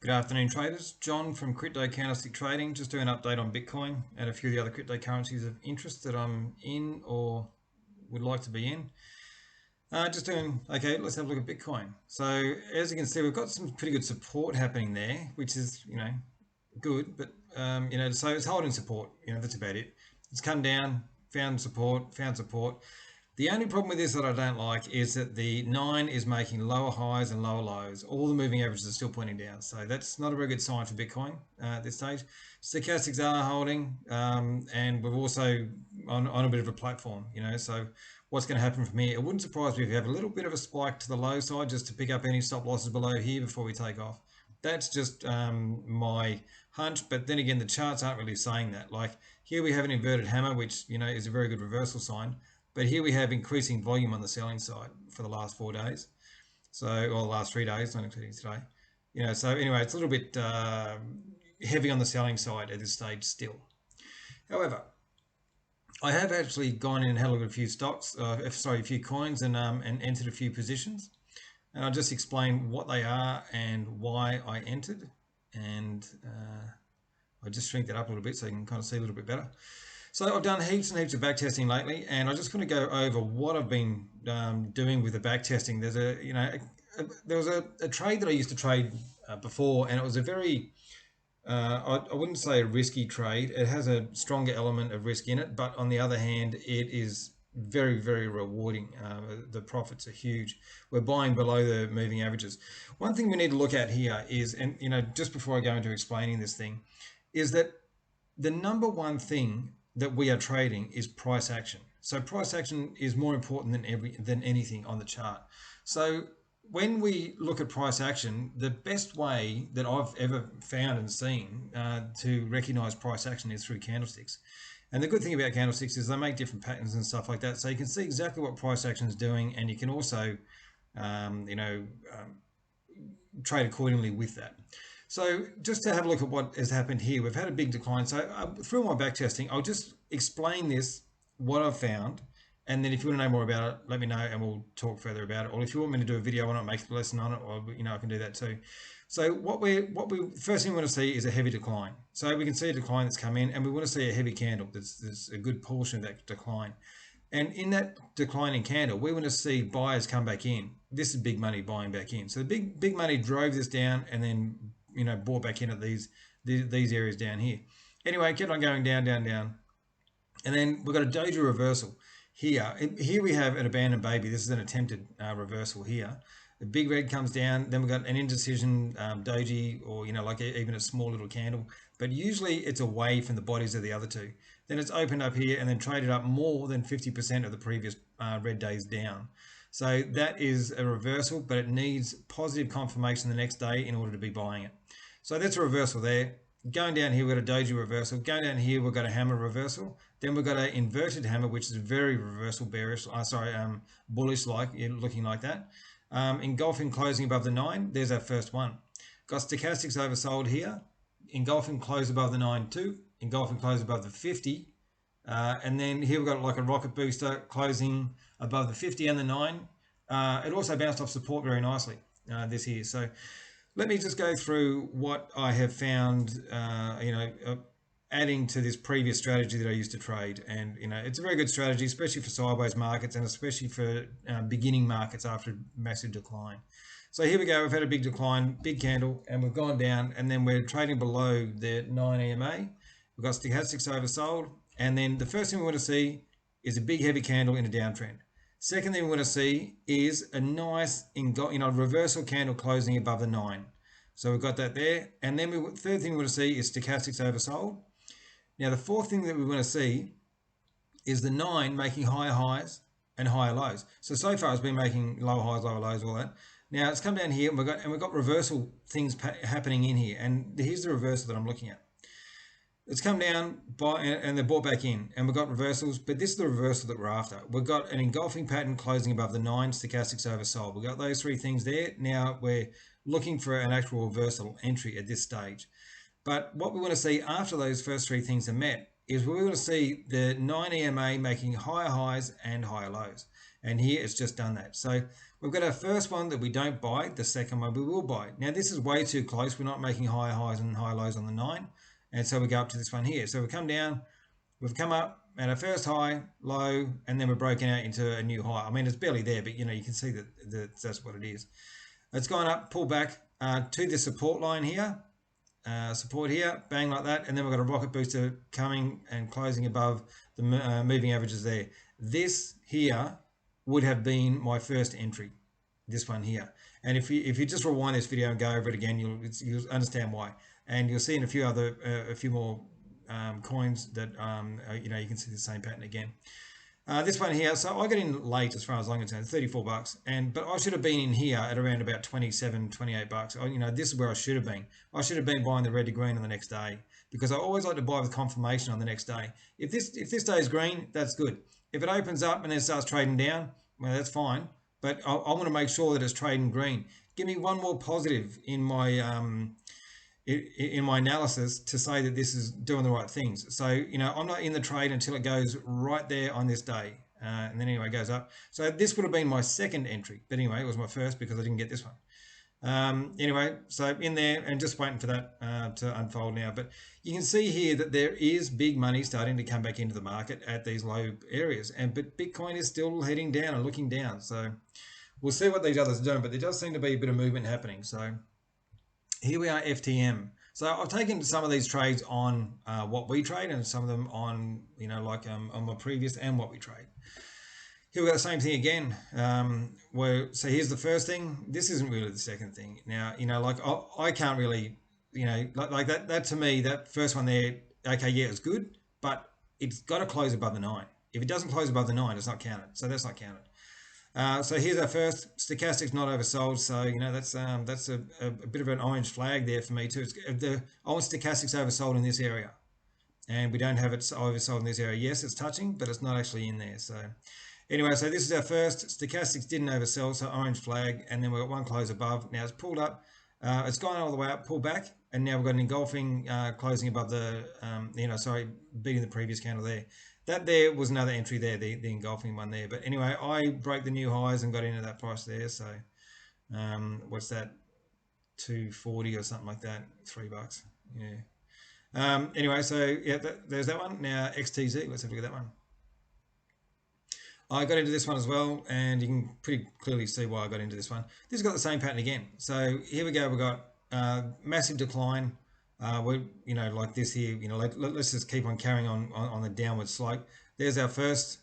Good afternoon, traders. John from Crypto Candlestick Trading. Just doing an update on Bitcoin and a few of the other cryptocurrencies of interest that I'm in or would like to be in. Okay, let's have a look at Bitcoin. So as you can see, we've got some pretty good support happening there, which is, good, but, so it's holding support, that's about it. It's come down, found support. The only problem with this that I don't like is that the 9 is making lower highs and lower lows. All the moving averages are still pointing down. So that's not a very good sign for Bitcoin at this stage. Stochastics are holding, and we're also on a bit of a platform, so what's going to happen from here? It wouldn't surprise me if we have a little bit of a spike to the low side just to pick up any stop losses below here before we take off. That's just my hunch, but then again, the charts aren't really saying that. Like here we have an inverted hammer, which, is a very good reversal sign. But here we have increasing volume on the selling side for the last 4 days. So, or the last 3 days, not including today. So anyway, it's a little bit heavy on the selling side at this stage still. However, I have actually gone in and had a look at a few stocks, a few coins and entered a few positions. And I'll just explain what they are and why I entered. And I'll just shrink that up a little bit so you can kind of see a little bit better. So I've done heaps and heaps of backtesting lately, and I just want to go over what I've been doing with the backtesting. There was a trade that I used to trade before, and it was a very, I wouldn't say a risky trade. It has a stronger element of risk in it, but on the other hand, it is very, very rewarding. The profits are huge. We're buying below the moving averages. One thing we need to look at here is, and just before I go into explaining this thing, is that the number one thing that we are trading is price action. So price action is more important than anything on the chart. So when we look at price action, the best way that I've ever found and seen to recognize price action is through candlesticks. And the good thing about candlesticks is they make different patterns and stuff like that. So you can see exactly what price action is doing, and you can also, trade accordingly with that. So just to have a look at what has happened here, we've had a big decline. So through my backtesting, I'll just explain this, what I've found, and then if you want to know more about it, let me know and we'll talk further about it. Or if you want me to do a video on it, make a lesson on it, or I can do that too. So what we first thing we want to see is a heavy decline. So we can see a decline that's come in, and we want to see a heavy candle. There's a good portion of that decline. And in that declining candle, we want to see buyers come back in. This is big money buying back in. So the big money drove this down and then bought back in at these areas down here. Anyway, kept on going down, and then we've got a doji reversal here. Here we have an abandoned baby. This is an attempted reversal here. The big red comes down, then we've got an indecision doji, or like even a small little candle, but usually it's away from the bodies of the other two. Then it's opened up here and then traded up more than 50% of the previous red days down. So that is a reversal, but it needs positive confirmation the next day in order to be buying it. So that's a reversal there. Going down here, we've got a doji reversal. Going down here, we've got a hammer reversal. Then we've got an inverted hammer, which is very reversal bearish. Bullish, like looking like that. Engulfing closing above the 9. There's our first one. Got stochastics oversold here. Engulfing close above the 9 too. Engulfing close above the 50. And then here we've got like a rocket booster closing above the 50 and the 9. It also bounced off support very nicely, this here. So let me just go through what I have found, adding to this previous strategy that I used to trade. And, it's a very good strategy, especially for sideways markets and especially for beginning markets after a massive decline. So here we go. We've had a big decline, big candle, and we've gone down, and then we're trading below the 9 EMA. We've got stochastics oversold. And then the first thing we want to see is a big heavy candle in a downtrend. Second thing we want to see is a nice reversal candle closing above the 9. So we've got that there. And then third thing we want to see is stochastics oversold. Now the fourth thing that we want to see is the 9 making higher highs and higher lows. So far it's been making lower highs, lower lows, all that. Now it's come down here and we've got reversal things happening in here. And here's the reversal that I'm looking at. It's come down and they're bought back in, and we've got reversals, but this is the reversal that we're after. We've got an engulfing pattern closing above the 9, stochastics oversold. We've got those three things there. Now we're looking for an actual reversal entry at this stage. But what we want to see after those first three things are met is we want to see the 9 EMA making higher highs and higher lows. and here it's just done that. So we've got our first one that we don't buy, the second one we will buy. Now this is way too close. We're not making higher highs and high lows on the 9, and so we go up to this one here. So we come down, we've come up at our first high, low, and then we're broken out into a new high. I mean, it's barely there, but you know, you can see that that's what it is. It's gone up, pull back to the support line here, support here, bang like that, and then we've got a rocket booster coming and closing above the moving averages there. This here would have been my first entry, this one here. And if you just rewind this video and go over it again, you'll understand why. And you'll see in a few more coins that you know, you can see the same pattern again. This one here, so I got in late as far as I'm concerned, $34, but I should have been in here at around about $27-28. You know, this is where I should have been. I should have been buying the red to green on the next day, because I always like to buy with confirmation on the next day. If this day is green, that's good. If it opens up and then starts trading down, well, that's fine. But I want to make sure that it's trading green. Give me one more positive in my analysis to say that this is doing the right things. So, you know, I'm not in the trade until it goes right there on this day. And then anyway, it goes up. So this would have been my second entry. But anyway, it was my first because I didn't get this one. Anyway, so in there and just waiting for that to unfold now. But you can see here that there is big money starting to come back into the market at these low areas. But Bitcoin is still heading down and looking down. So we'll see what these others are doing. But there does seem to be a bit of movement happening. So here we are, FTM. So I've taken some of these trades on what we trade, and some of them on, you know, like on my previous and what we trade. Here we got the same thing again. So here's the first thing. This isn't really the second thing. Now, you know, like I can't really, you know, like that to me, that first one there, okay, yeah, it's good, but it's got to close above the 9. If it doesn't close above the 9, it's not counted. So that's not counted. So here's our first. Stochastic's not oversold, so you know that's a bit of an orange flag there for me too. I want Stochastic's oversold in this area, and we don't have it oversold in this area. Yes, it's touching, but it's not actually in there. So anyway, so this is our first. Stochastics didn't oversell, so orange flag, and then we've got one close above. Now it's pulled up. It's gone all the way up, pulled back, and now we've got an engulfing closing above the, you know, sorry, beating the previous candle there. That there was another entry there, the engulfing one there. But anyway, I broke the new highs and got into that price there. So what's that? 240 or something like that. $3. Yeah. Anyway, so yeah, there's that one. Now XTZ, let's have a look at that one. I got into this one as well, and you can pretty clearly see why I got into this one. This has got the same pattern again. So here we go. We've got massive decline. We're, you know, like this here, you know, let's just keep on carrying on the downward slope. There's our first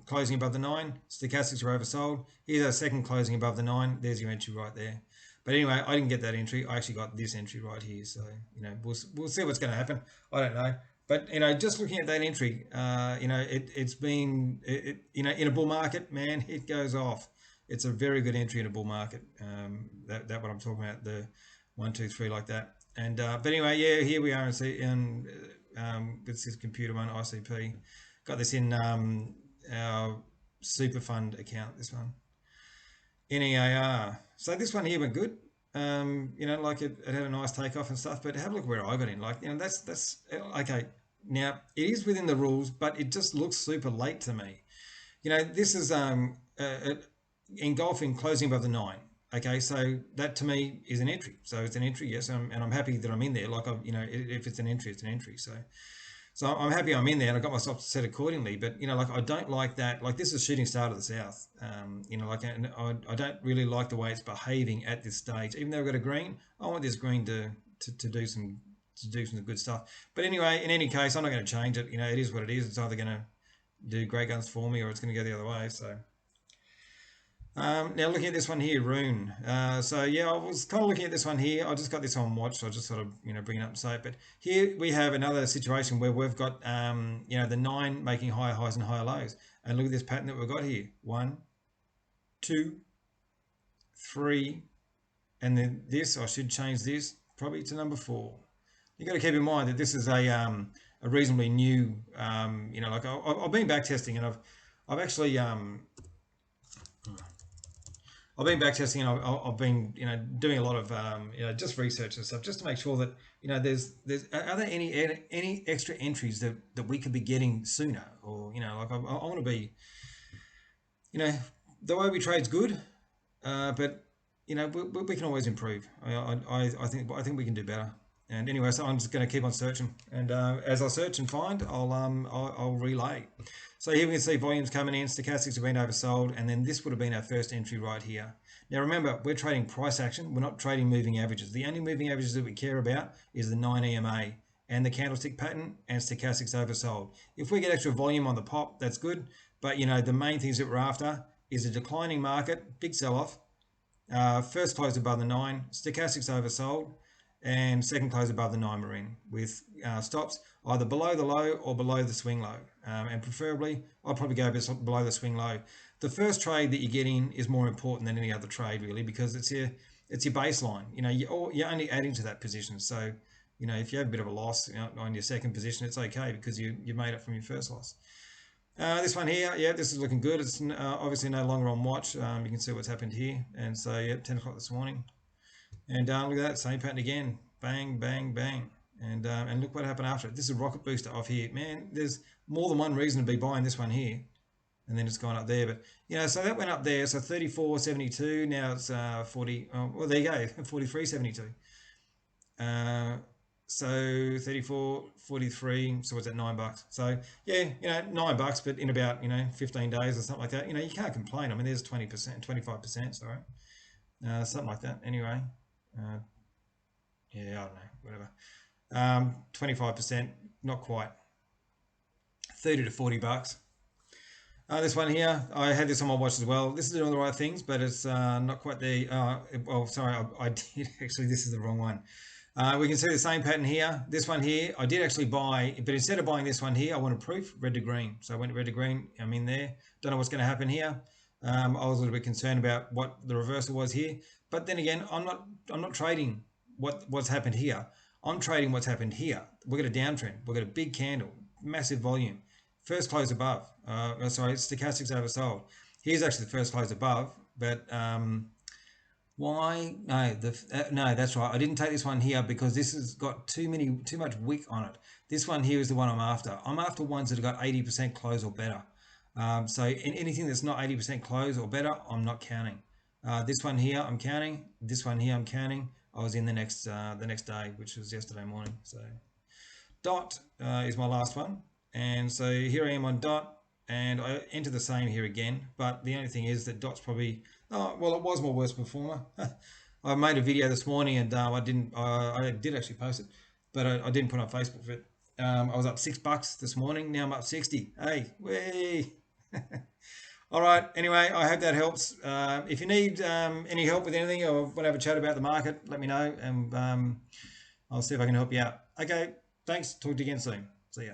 closing above the 9. Stochastics are oversold. Here's our second closing above the 9. There's your entry right there. But anyway, I didn't get that entry. I actually got this entry right here. So, you know, we'll see what's going to happen. I don't know. But, you know, just looking at that entry, you know, it's been, you know, in a bull market, man, it goes off. It's a very good entry in a bull market. That what I'm talking about, the 1, 2, 3 like that. And but anyway, yeah, here we are in with this computer one, ICP. Got this in our super fund account, this one. NEAR. So this one here went good. You know, like it had a nice takeoff and stuff, but have a look where I got in. Like, you know, that's okay. Now it is within the rules, but it just looks super late to me. You know, this is engulfing closing above the 9. Okay, so that to me is an entry. So it's an entry, yes, and I'm happy that I'm in there. Like, you know, if it's an entry, it's an entry. So I'm happy I'm in there, and I got myself set accordingly. But you know, like I don't like that. Like this is shooting star to the south. You know, like, and I don't really like the way it's behaving at this stage. Even though we've got a green, I want this green to do some good stuff. But anyway, in any case, I'm not going to change it. You know, it is what it is. It's either going to do great guns for me, or it's going to go the other way. So. Now looking at this one here, Rune. So yeah, I was kind of looking at this one here. I just got this on watch, so I just sort of, you know, bring it up and say it. But here we have another situation where we've got, you know, the 9 making higher highs and higher lows. And look at this pattern that we've got here. 1, 2, 3, and then this, I should change this probably to number 4. You got to keep in mind that this is a reasonably new, you know, like I've been back testing, and I've actually, I've been backtesting, and I've been, you know, doing a lot of, you know, just research and stuff, just to make sure that, you know, are there any extra entries that we could be getting sooner, or, you know, like I want to be, you know, the way we trade's good, but you know, we can always improve. I think we can do better. And anyway, so I'm just going to keep on searching, and as I search and find, I'll relay. So here we can see volumes coming in, stochastics have been oversold, and then this would have been our first entry right here. Now remember, we're trading price action. We're not trading moving averages. The only moving averages that we care about is the 9 EMA and the candlestick pattern and stochastics oversold. If we get extra volume on the pop, that's good. But you know, the main things that we're after is a declining market, big sell-off, first close above the 9, stochastics oversold, and second close above the 9 we're in, with stops either below the low or below the swing low. And preferably, I'll probably go below the swing low. The first trade that you get in is more important than any other trade, really, because it's your baseline. You know, you're only adding to that position. So, you know, if you have a bit of a loss on your second position, it's okay because you made it from your first loss. This one here, yeah, this is looking good. It's obviously no longer on watch. You can see what's happened here. And so, yeah, 10 o'clock this morning. And look at that, same pattern again. Bang, bang, bang. And look what happened after it. This is a rocket booster off here. Man, there's more than one reason to be buying this one here. And then it's gone up there. But, you know, so that went up there. So 34.72. Now it's 40. Well, there you go, 43.72. So 34, 43, so what's that, $9? So yeah, you know, $9, but in about, you know, 15 days or something like that, you know, you can't complain. I mean, there's 20%, 25%, sorry, something like that. Anyway, uh, yeah, I don't know, whatever. 25%, not quite. 30 to $40. This one here, I had this on my watch as well. This is doing the right things, but it's not quite the. Well, sorry, I did actually. This is the wrong one. We can see the same pattern here. This one here, I did actually buy, but instead of buying this one here, I wanted proof, red to green. So I went red to green. I'm in there. Don't know what's going to happen here. I was a little bit concerned about what the reversal was here, but then again, I'm not trading what's happened here. I'm trading what's happened here. We've got a downtrend. We've got a big candle, massive volume. First close above. Sorry, stochastics oversold. Here's actually the first close above, but why? No, no, that's right. I didn't take this one here because this has got too much wick on it. This one here is the one I'm after. I'm after ones that have got 80% close or better. So in anything that's not 80% close or better, I'm not counting. This one here, I'm counting. This one here, I'm counting. I was in the next day, which was yesterday morning. So dot is my last one, and so here I am on dot, and I enter the same here again. But the only thing is that dot's probably, oh well, it was my worst performer. I made a video this morning, and I did actually post it, but I didn't put it on Facebook for it. I was up $6 this morning. Now I'm up 60. Hey, way. All right. Anyway, I hope that helps. If you need any help with anything or want to have a chat about the market, let me know, and I'll see if I can help you out. Okay. Thanks. Talk to you again soon. See ya.